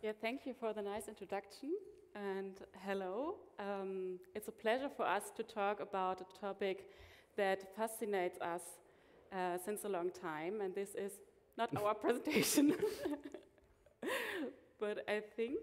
Yeah, thank you for the nice introduction, and hello. It's a pleasure for us to talk about a topic that fascinates us since a long time, and this is not our presentation, but I think...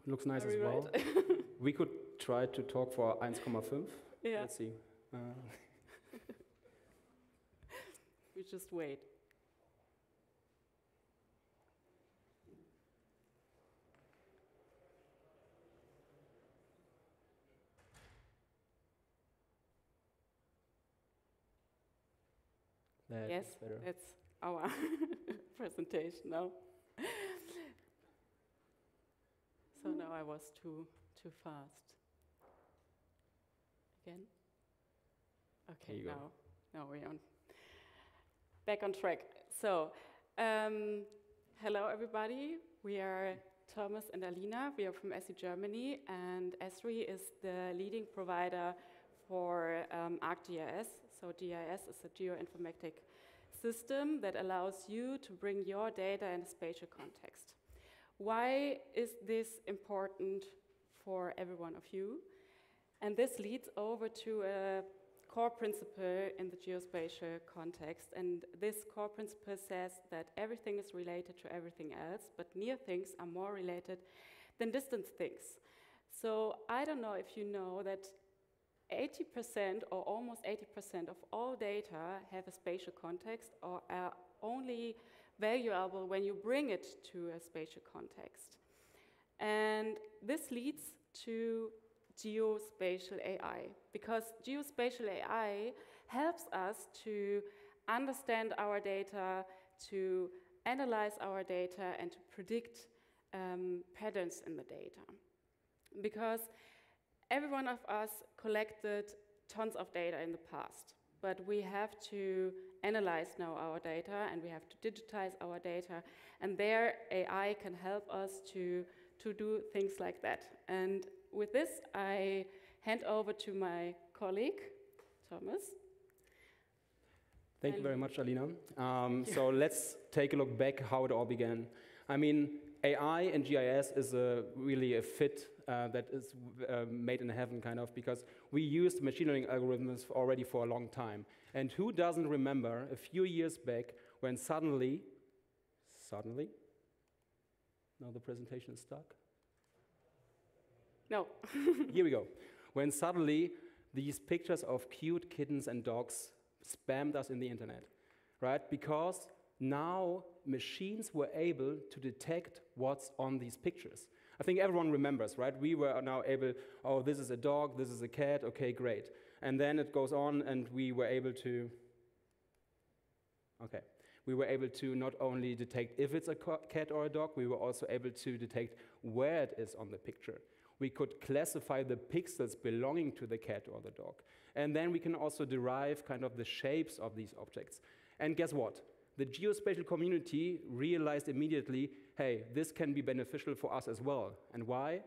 Looks nice as well. We could try to talk for 1,5. Yeah. Let's see. We just wait. Yes, that's our presentation now. So now I was too fast. Again? Okay, now we're back on track. So, hello everybody. We are Thomas and Alina. We are from Esri, Germany, and Esri is the leading provider for ArcGIS. So GIS is a geoinformatic system that allows you to bring your data in a spatial context. Why is this important for every one of you? And this leads over to a core principle in the geospatial context. And this core principle says that everything is related to everything else, but near things are more related than distant things. So I don't know if you know that 80% or almost 80% of all data have a spatial context or are only valuable when you bring it to a spatial context. And this leads to Geospatial AI, because Geospatial AI helps us to understand our data, to analyze our data, and to predict patterns in the data. Because every one of us collected tons of data in the past, but we have to analyze now our data and we have to digitize our data, and there AI can help us to do things like that. And with this, I hand over to my colleague, Thomas. Thank you very much, Alina. So let's take a look back how it all began. I mean, AI and GIS is really a fit that is made in heaven, kind of, because we used machine learning algorithms already for a long time. And who doesn't remember a few years back when suddenly, now the presentation is stuck? No. Here we go. When suddenly these pictures of cute kittens and dogs spammed us in the internet, right? Because now machines were able to detect what's on these pictures. I think everyone remembers, right? We were now able, oh, this is a dog, this is a cat, okay, great. And then it goes on and we were able to, we were able to not only detect if it's a cat or a dog, we were also able to detect where it is on the picture. We could classify the pixels belonging to the cat or the dog. And then we can also derive kind of the shapes of these objects. And guess what? The geospatial community realized immediately, hey, this can be beneficial for us as well. And why?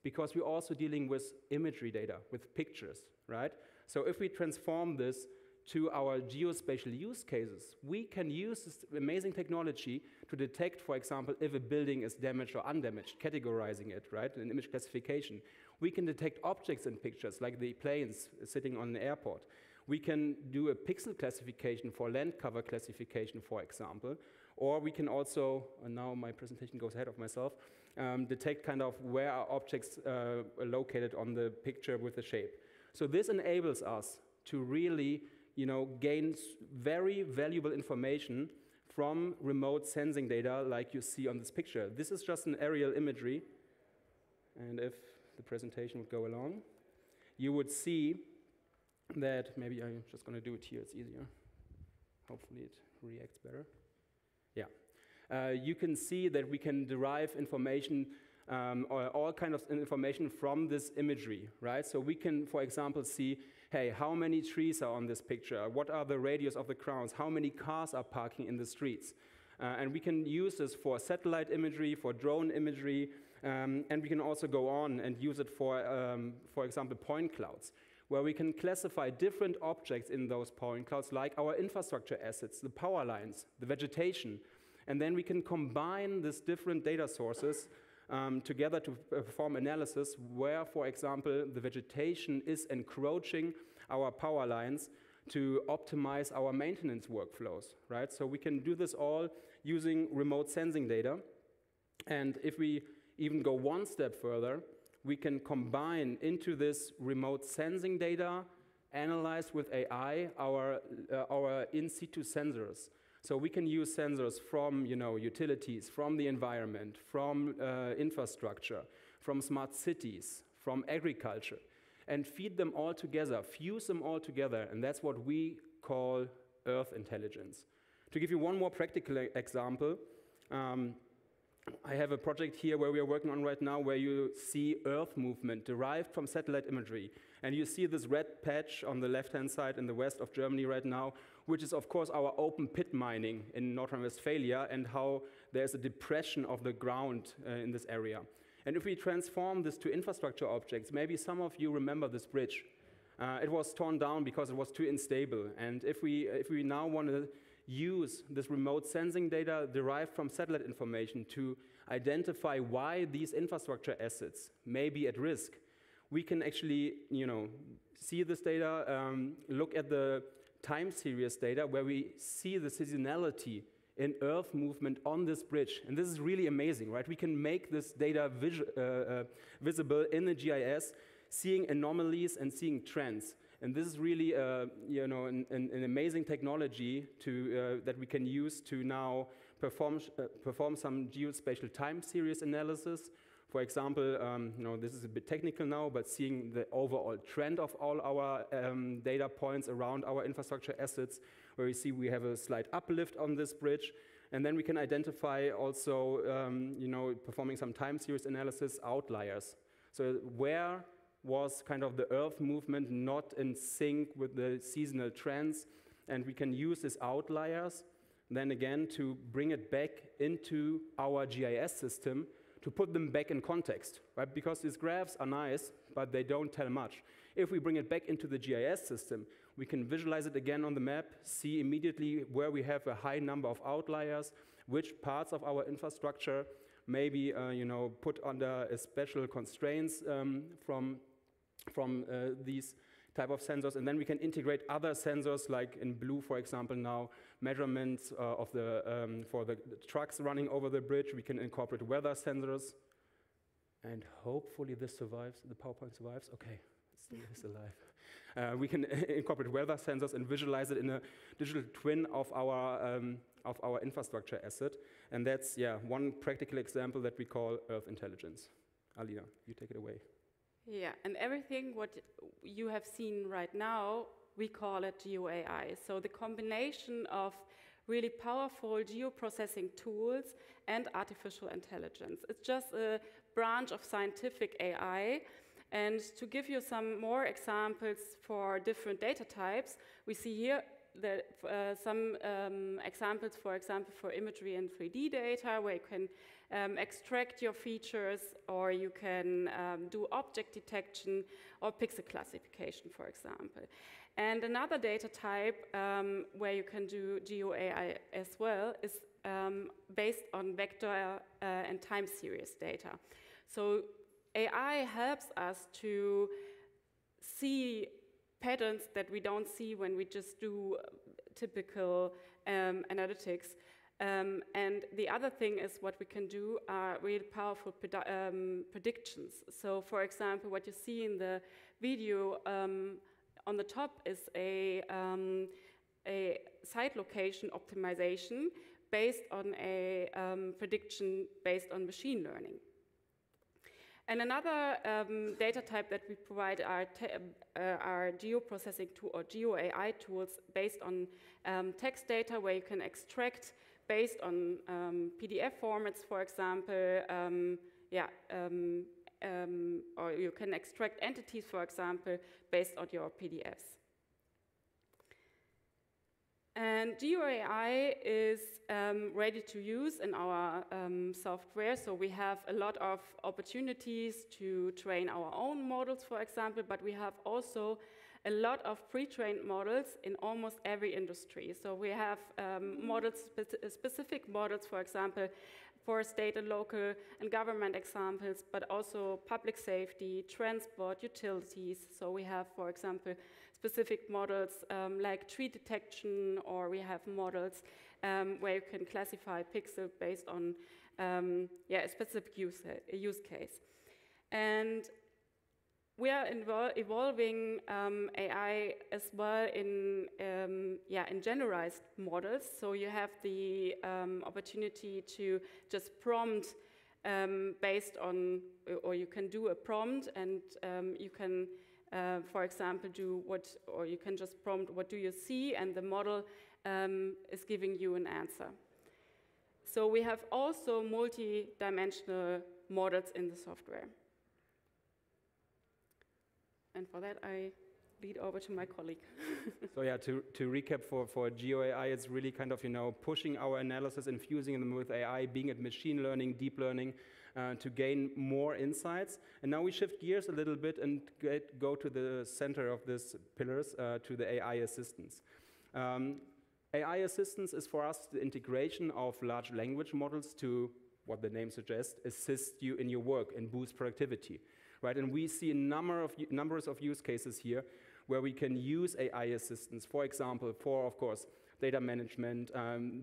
Because we're also dealing with imagery data, with pictures, right? So if we transform this to our geospatial use cases, we can use this amazing technology to detect, for example, if a building is damaged or undamaged, categorizing it, right, in image classification. We can detect objects in pictures, like the planes sitting on an airport. We can do a pixel classification for land cover classification, for example. Or we can also, and now my presentation goes ahead of myself, detect kind of where are objects located on the picture with the shape. So this enables us to really gain very valuable information from remote sensing data like you see on this picture. This is just an aerial imagery. And if the presentation would go along, you would see that, maybe I'm just going to do it here, it's easier. Hopefully it reacts better. Yeah. You can see that we can derive information or all kinds of information from this imagery, right? So we can, for example, see, hey, how many trees are on this picture? What are the radius of the crowns? How many cars are parking in the streets? And we can use this for satellite imagery, for drone imagery, and we can also go on and use it for example, point clouds, where we can classify different objects in those point clouds, like our infrastructure assets, the power lines, the vegetation. And then we can combine these different data sources together to perform analysis where, for example, the vegetation is encroaching our power lines to optimize our maintenance workflows, right? So we can do this all using remote sensing data. And if we even go one step further, we can combine into this remote sensing data, analyze with AI our in situ sensors. So we can use sensors from utilities, from the environment, from infrastructure, from smart cities, from agriculture, and feed them all together, fuse them all together, and that's what we call Earth intelligence. To give you one more practical example, I have a project here where we are working on right now where you see Earth movement derived from satellite imagery. And you see this red patch on the left-hand side in the west of Germany right now, which is, of course, our open pit mining in North Rhine-Westphalia and how there's a depression of the ground in this area. And if we transform this to infrastructure objects, maybe some of you remember this bridge. It was torn down because it was too unstable. And if we now want to use this remote sensing data derived from satellite information to identify why these infrastructure assets may be at risk, we can actually, see this data, look at the time series data where we see the seasonality in Earth movement on this bridge. And this is really amazing, right? We can make this data visible in the GIS, seeing anomalies and seeing trends. And this is really, an amazing technology that we can use to now perform some geospatial time series analysis. For example, this is a bit technical now, but seeing the overall trend of all our data points around our infrastructure assets, where we see we have a slight uplift on this bridge. And then we can identify also, performing some time series analysis, outliers. So where was kind of the Earth movement not in sync with the seasonal trends, and we can use these outliers then again to bring it back into our GIS system to put them back in context, right? Because these graphs are nice, but they don't tell much. If we bring it back into the GIS system, we can visualize it again on the map, see immediately where we have a high number of outliers, which parts of our infrastructure may be put under special constraints from these type of sensors, and then we can integrate other sensors, like in blue, for example, now measurements for the trucks running over the bridge. We can incorporate weather sensors, and hopefully this survives. The PowerPoint survives. Okay, it still is alive. We can incorporate weather sensors and visualize it in a digital twin of our infrastructure asset, and that's one practical example that we call Earth intelligence. Alina, you take it away. Yeah, and everything what you have seen right now, we call it GeoAI. So the combination of really powerful geoprocessing tools and artificial intelligence. It's just a branch of scientific AI. And to give you some more examples for different data types, we see here that some examples, for example, for imagery and 3D data, where you can extract your features, or you can do object detection or pixel classification, for example. And another data type where you can do GeoAI as well is based on vector and time series data. So AI helps us to see patterns that we don't see when we just do typical analytics. And the other thing is what we can do are really powerful predictions. So for example, what you see in the video on the top is a site location optimization based on a prediction based on machine learning. And another data type that we provide are geoprocessing or GeoAI tools based on text data, where you can extract based on PDF formats, for example, or you can extract entities, for example, based on your PDFs. And GeoAI is ready to use in our software, so we have a lot of opportunities to train our own models, for example, but we have also a lot of pre-trained models in almost every industry. So we have models, specific models, for example, for state and local and government examples, but also public safety, transport, utilities. So we have, for example, specific models like tree detection, or we have models where you can classify pixels based on a specific use case. And we are evolving AI as well in generalized models. So you have the opportunity to just prompt based on, or you can do a prompt, and you can, for example, you can just prompt, what do you see? And the model is giving you an answer. So we have also multi-dimensional models in the software. And for that, I lead over to my colleague. So yeah, to recap for GeoAI, it's really kind of, pushing our analysis, infusing them with AI, being it machine learning, deep learning, to gain more insights. And now we shift gears a little bit and go to the center of these pillars, to the AI assistance. AI assistance is for us the integration of large language models to, what the name suggests, assist you in your work and boost productivity. Right, and we see a numbers of use cases here where we can use AI assistance, for example, for, of course, data management,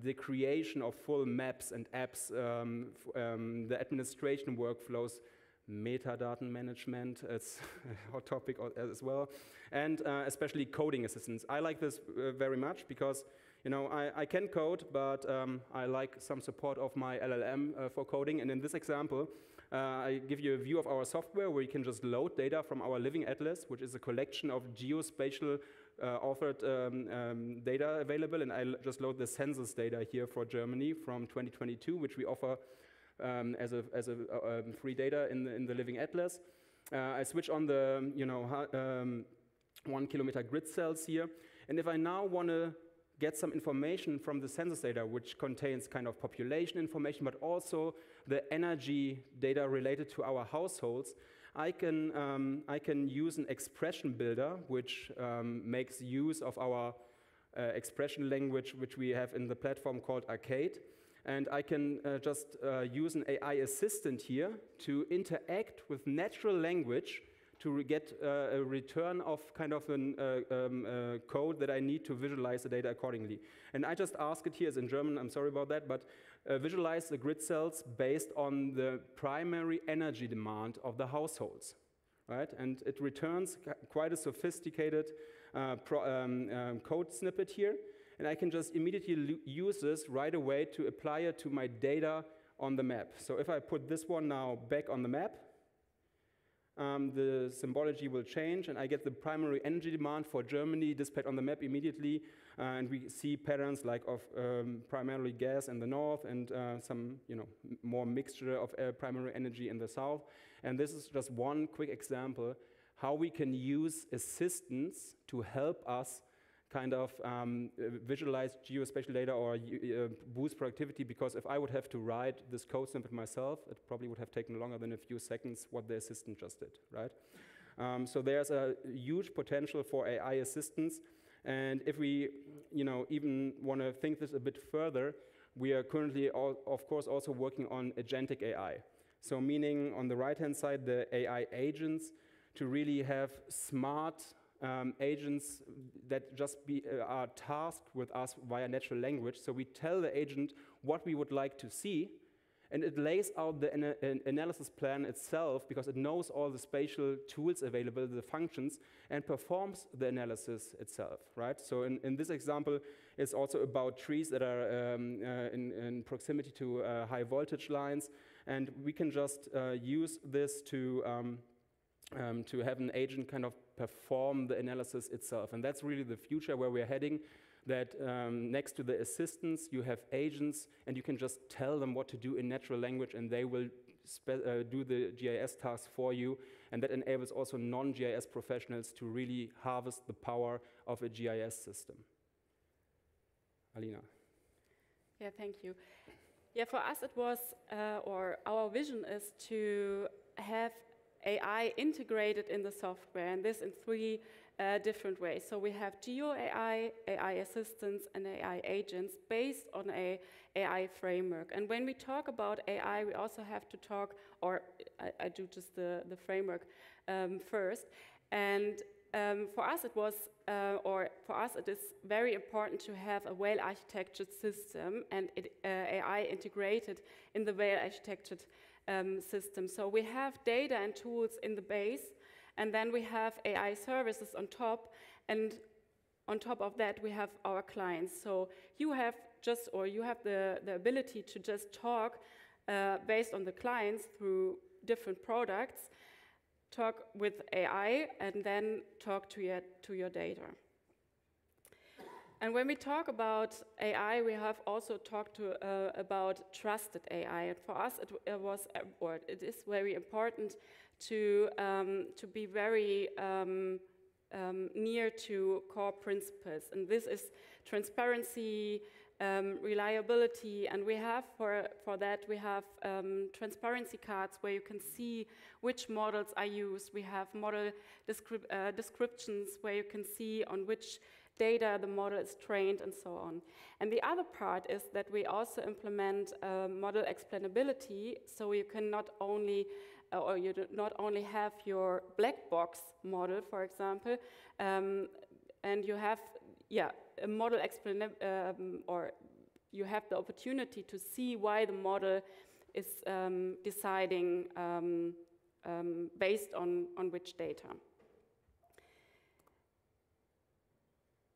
the creation of full maps and apps, the administration workflows, metadata management, it's a hot topic as well, and especially coding assistance. I like this very much because I can code, but I like some support of my LLM for coding. And in this example, I give you a view of our software where you can just load data from our Living Atlas, which is a collection of geospatial authored data available. And I just load the census data here for Germany from 2022, which we offer as a free data in the Living Atlas. I switch on the 1 kilometer grid cells here. And if I now want to get some information from the census data, which contains kind of population information, but also the energy data related to our households, I can use an expression builder, which makes use of our expression language, which we have in the platform called ArcGIS. And I can just use an AI assistant here to interact with natural language to get a return of kind of a code that I need to visualize the data accordingly. And I just ask it here, it's in German, I'm sorry about that, but visualize the grid cells based on the primary energy demand of the households, right? And it returns quite a sophisticated code snippet here, and I can just immediately use this right away to apply it to my data on the map. So if I put this one now back on the map, the symbology will change, and I get the primary energy demand for Germany displayed on the map immediately, and we see patterns like of primarily gas in the north and some more mixture of primary energy in the south. And this is just one quick example how we can use assistance to help us kind of visualize geospatial data or boost productivity, because if I would have to write this code snippet myself, it probably would have taken longer than a few seconds what the assistant just did, right? So there's a huge potential for AI assistance, and if we even want to think this a bit further, we are currently, of course, also working on agentic AI. So meaning on the right-hand side, the AI agents, to really have smart agents that just are tasked with us via natural language. So we tell the agent what we would like to see, and it lays out the analysis plan itself because it knows all the spatial tools available, the functions, and performs the analysis itself, right? So in this example, it's also about trees that are in proximity to high voltage lines, and we can just use this to have an agent kind of perform the analysis itself. And that's really the future where we're heading, that next to the assistants, you have agents, and you can just tell them what to do in natural language, and they will do the GIS tasks for you. And that enables also non-GIS professionals to really harvest the power of a GIS system. Alina. Yeah, thank you. Yeah, for us it was, or our vision is to have AI integrated in the software, and this in three different ways. So we have GeoAI, AI assistants, and AI agents based on a AI framework. And when we talk about AI, we also have to talk, or I do just the framework first. And for us it was, for us it is very important to have a well-architectured system and AI integrated in the well-architectured system. So we have data and tools in the base, and then we have AI services on top, and on top of that we have our clients. So you have the ability to just talk based on the clients through different products, talk with AI, and then talk to your data. And when we talk about AI, we have also talked about trusted AI. And for us, it is very important to be very near to core principles. And this is transparency, reliability, and we have for that we have transparency cards where you can see which models are used. We have model descriptions where you can see on which data the model is trained and so on. And the other part is that we also implement model explainability, so you can not only you do not only have your black box model, for example, and you have a model or you have the opportunity to see why the model is deciding based on which data.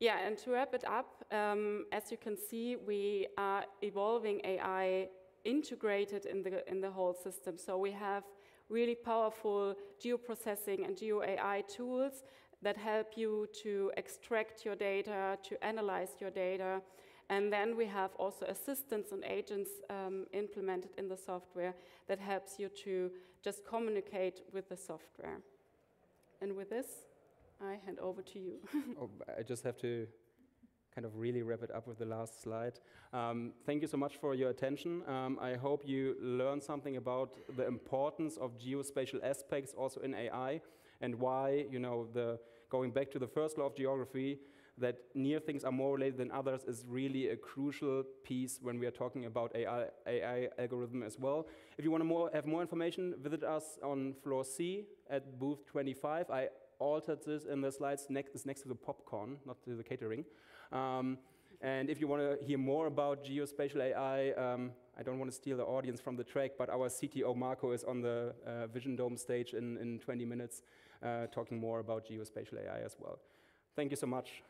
Yeah, and to wrap it up, as you can see, we are evolving AI integrated in the whole system. So we have really powerful geoprocessing and GeoAI tools that help you to extract your data, to analyze your data. And then we have also assistants and agents implemented in the software that helps you to just communicate with the software. And with this, I hand over to you. I just have to kind of really wrap it up with the last slide. Thank you so much for your attention. I hope you learned something about the importance of geospatial aspects also in AI, and why, going back to the first law of geography, that near things are more related than others is really a crucial piece when we are talking about AI algorithm as well. If you want to have more information, visit us on floor C at booth 25. I altered this in the slides. It's next to the popcorn, not to the catering. And if you want to hear more about geospatial AI, I don't want to steal the audience from the track, but our CTO Marco is on the Vision Dome stage in 20 minutes talking more about geospatial AI as well. Thank you so much.